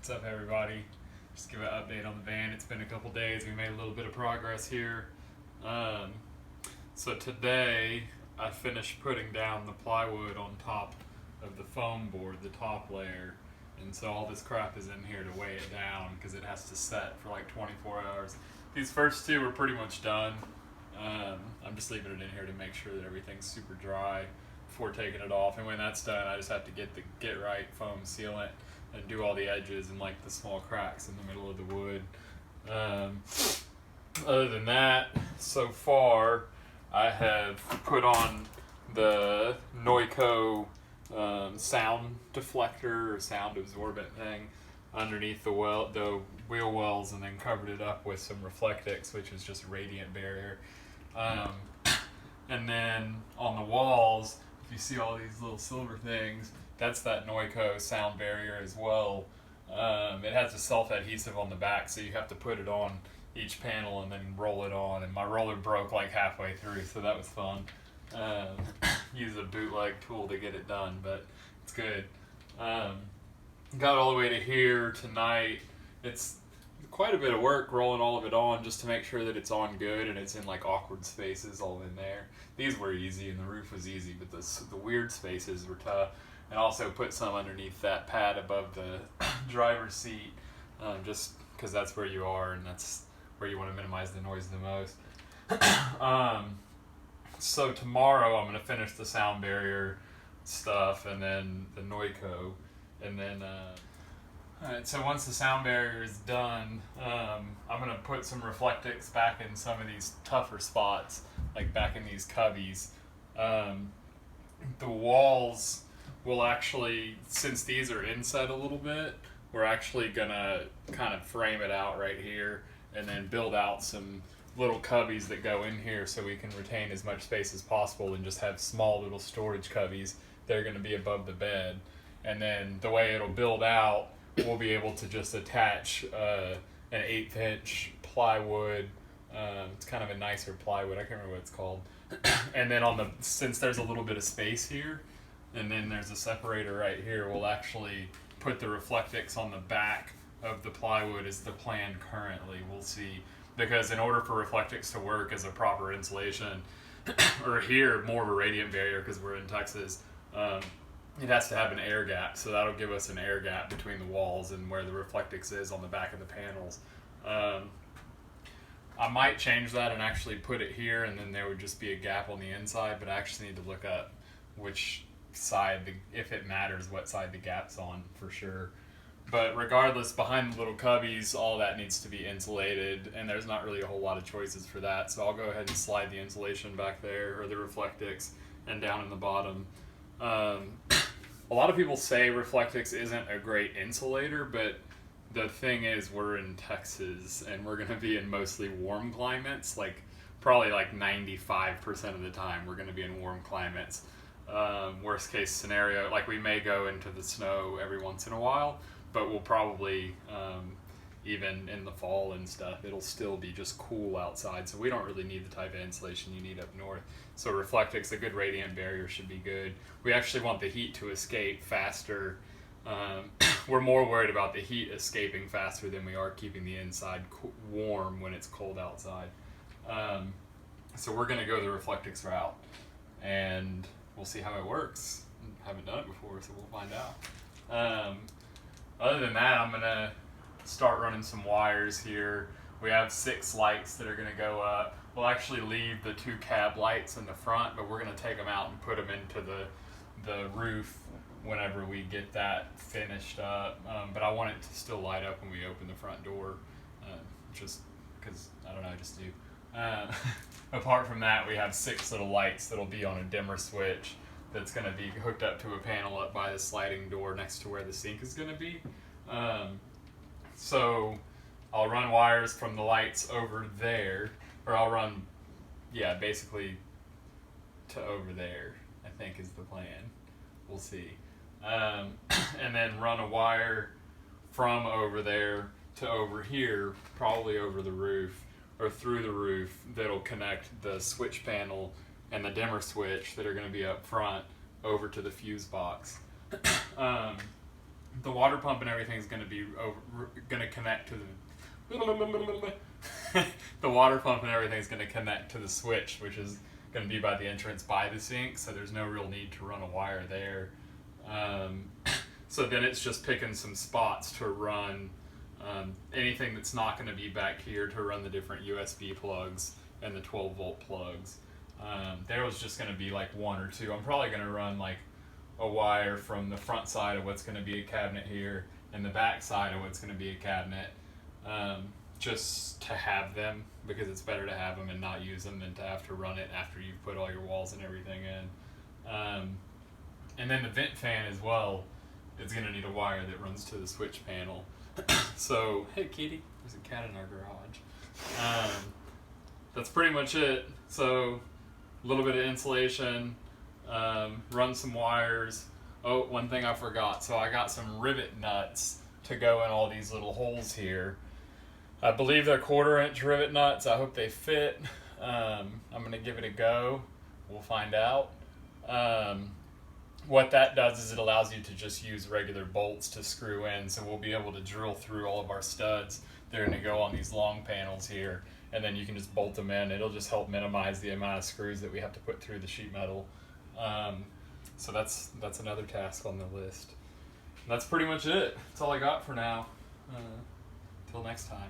What's up, everybody? Just give an update on the van. It's been a couple days. We made a little bit of progress here. Um, so today I finished putting down the plywood on top of the foam board, the top layer, and so all this crap is in here to weigh it down because it has to set for like 24 hours. These first two are pretty much done. I'm just leaving it in here to make sure that everything's super dry before taking it off. And when that's done, I just have to get the get right foam sealant and do all the edges and like the small cracks in the middle of the wood. Other than that, so far I have put on the Noico sound deflector or sound absorbent thing underneath the wheel wells, and then covered it up with some Reflectix, which is just radiant barrier. And then on the walls, if you see all these little silver things, that's that Noico sound barrier as well. It has a self-adhesive on the back, so you have to put it on each panel and then roll it on. And my roller broke like halfway through, so that was fun. Use a bootleg tool to get it done, but it's good. Got all the way to here tonight. It's quite a bit of work rolling all of it on just to make sure that it's on good and it's in like awkward spaces all in there. These were easy and the roof was easy, but the weird spaces were tough. And also put some underneath that pad above the driver's seat, just because that's where you are and that's where you want to minimize the noise the most. So tomorrow I'm going to finish the sound barrier stuff and then the Noico, and then alright, so once the sound barrier is done, I'm going to put some Reflectix back in some of these tougher spots, like back in these cubbies. The walls will actually, since these are inset a little bit, we're actually gonna kind of frame it out right here and then build out some little cubbies that go in here so we can retain as much space as possible and just have small little storage cubbies that are gonna be above the bed. And then the way it'll build out, we'll be able to just attach an 1/8 inch plywood. It's kind of a nicer plywood, I can't remember what it's called. And then since there's a little bit of space here, and then there's a separator right here, we'll actually put the Reflectix on the back of the plywood is the plan currently. We'll see, because in order for Reflectix to work as a proper insulation, or here more of a radiant barrier because we're in Texas, it has to have an air gap, so that'll give us an air gap between the walls and where the Reflectix is on the back of the panels. I might change that and actually put it here, and then there would just be a gap on the inside, but I actually need to look up which side, if it matters what side the gap's on for sure. But regardless, behind the little cubbies, all that needs to be insulated, and there's not really a whole lot of choices for that, so I'll go ahead and slide the insulation back there, or the Reflectix, and down in the bottom. A lot of people say Reflectix isn't a great insulator, but the thing is, we're in Texas and we're going to be in mostly warm climates, like probably like 95% of the time we're going to be in warm climates. Worst case scenario, like we may go into the snow every once in a while, but we'll probably, even in the fall and stuff, it'll still be just cool outside, so we don't really need the type of insulation you need up north. So Reflectix, a good radiant barrier, should be good. We actually want the heat to escape faster. We're more worried about the heat escaping faster than we are keeping the inside warm when it's cold outside. So we're going to go the Reflectix route, and we'll see how it works. I haven't done it before, so we'll find out. Other than that, I'm going to start running some wires here. We have 6 lights that are going to go up. We'll actually leave the 2 cab lights in the front, but we're going to take them out and put them into the roof whenever we get that finished up. But I want it to still light up when we open the front door, just because, I don't know, I just do. Apart from that, we have 6 little lights that'll be on a dimmer switch that's going to be hooked up to a panel up by the sliding door next to where the sink is going to be. So I'll run wires from the lights over there, or I'll run, basically to over there, I think is the plan. We'll see. And then run a wire from over there to over here, probably over the roof, or through the roof, that'll connect the switch panel and the dimmer switch that are going to be up front over to the fuse box. the water pump and everything is going to be going to connect to the the water pump and everything is going to connect to the switch, which is going to be by the entrance by the sink, so there's no real need to run a wire there. So then it's just picking some spots to run anything that's not going to be back here to run the different USB plugs and the 12 volt plugs. There was just going to be like one or two. I'm probably going to run like a wire from the front side of what's going to be a cabinet here and the back side of what's going to be a cabinet, just to have them, because it's better to have them and not use them than to have to run it after you've put all your walls and everything in. And then the vent fan as well, it's going to need a wire that runs to the switch panel. So, hey kitty, there's a cat in our garage. That's pretty much it. So, a little bit of insulation, run some wires. Oh, one thing I forgot. So I got some rivet nuts to go in all these little holes here. I believe they're 1/4-inch rivet nuts. I hope they fit. I'm going to give it a go. We'll find out. What that does is it allows you to just use regular bolts to screw in, so we'll be able to drill through all of our studs. They're going to go on these long panels here, and then you can just bolt them in. It'll just help minimize the amount of screws that we have to put through the sheet metal. So that's another task on the list. And that's pretty much it. That's all I got for now. Till next time.